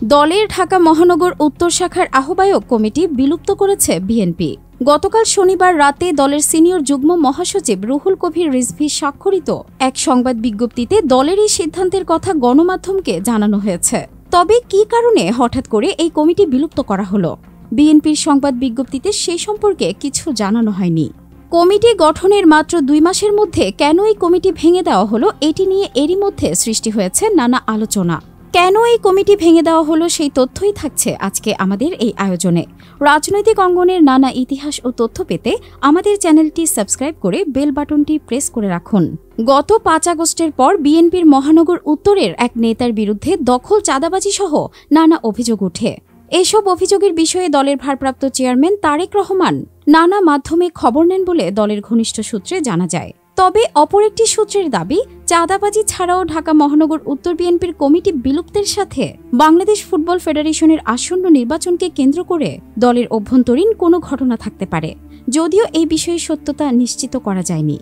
দলের ঢাকা মহানগর উত্তর শাখার আহ্বায়ক কমিটি বিলুপ্ত করেছে বিএনপি। গতকাল শনিবার রাতে দলের সিনিয়র যুগ্ম মহাসচিব রুহুল কবির রিজভী স্বাক্ষরিত এক সংবাদ বিজ্ঞপ্তিতে দলের এই সিদ্ধান্তের কথা গণমাধ্যমকে জানানো হয়েছে। তবে কী কারণে হঠাৎ করে এই কমিটি বিলুপ্ত করা হলো, বিএনপির সংবাদ বিজ্ঞপ্তিতে সেই সম্পর্কে কিছু জানানো হয়নি। কমিটি গঠনের মাত্র 2 মাসের মধ্যে কেন এই কমিটি ভেঙে দেওয়া হলো, এটি নিয়ে এরই মধ্যে সৃষ্টি হয়েছে নানা আলোচনা। কেন এই কমিটি ভেঙে দেওয়া হলো সেই তথ্যই থাকছে আজকে আমাদের এই আয়োজনে। রাজনৈতিক অঙ্গনের নানা ইতিহাস ও তথ্য পেতে আমাদের চ্যানেলটি সাবস্ক্রাইব করে বেল বাটনটি প্রেস করে রাখুন। গত 5 আগস্টের পর বিএনপির মহানগর উত্তরের এক নেতার বিরুদ্ধে দখল, চাঁদাবাজি সহ নানা অভিযোগ ওঠে। এসব অভিযোগের বিষয়ে দলের ভারপ্রাপ্ত চেয়ারম্যান তারেক রহমান নানা মাধ্যমে খবর নেন বলে দলের ঘনিষ্ঠ সূত্রে জানা যায়। তবে অপর একটি সূত্রের দাবি, চাঁদাবাজি ছাড়াও ঢাকা মহানগর উত্তর বিএনপির কমিটি বিলুপ্তের সাথে বাংলাদেশ ফুটবল ফেডারেশনের আসন্ন নির্বাচনকে কেন্দ্র করে দলের অভ্যন্তরীণ কোনো ঘটনা থাকতে পারে, যদিও এই বিষয়ে সত্যতা নিশ্চিত করা যায়নি।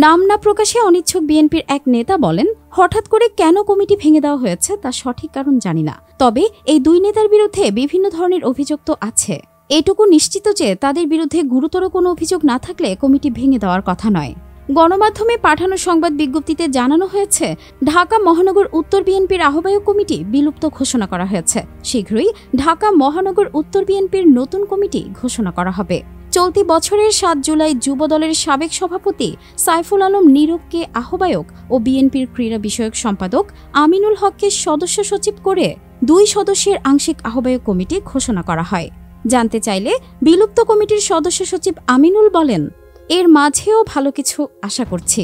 নাম না প্রকাশে অনিচ্ছুক বিএনপির এক নেতা বলেন, হঠাৎ করে কেন কমিটি ভেঙে দেওয়া হয়েছে তা সঠিক কারণ জানি না, তবে এই 2 নেতার বিরুদ্ধে বিভিন্ন ধরনের অভিযোগ তো আছে। এটুকু নিশ্চিত যে তাদের বিরুদ্ধে গুরুতর কোনো অভিযোগ না থাকলে কমিটি ভেঙে দেওয়ার কথা নয়। গণমাধ্যমে পাঠানো সংবাদ বিজ্ঞপ্তিতে জানানো হয়েছে, ঢাকা মহানগর উত্তর বিএনপির আহ্বায়ক কমিটি বিলুপ্ত ঘোষণা করা হয়েছে। শীঘ্রই ঢাকা মহানগর উত্তর বিএনপির নতুন কমিটি ঘোষণা করা হবে। চলতি বছরের 7 জুলাই যুবদলের সাবেক সভাপতি সাইফুল আলম নীরবকে আহ্বায়ক ও বিএনপির ক্রীড়া বিষয়ক সম্পাদক আমিনুল হককে সদস্য সচিব করে 2 সদস্যের আংশিক আহ্বায়ক কমিটি ঘোষণা করা হয়। জানতে চাইলে বিলুপ্ত কমিটির সদস্য সচিব আমিনুল বলেন, এর মাঝেও ভালো কিছু আশা করছি।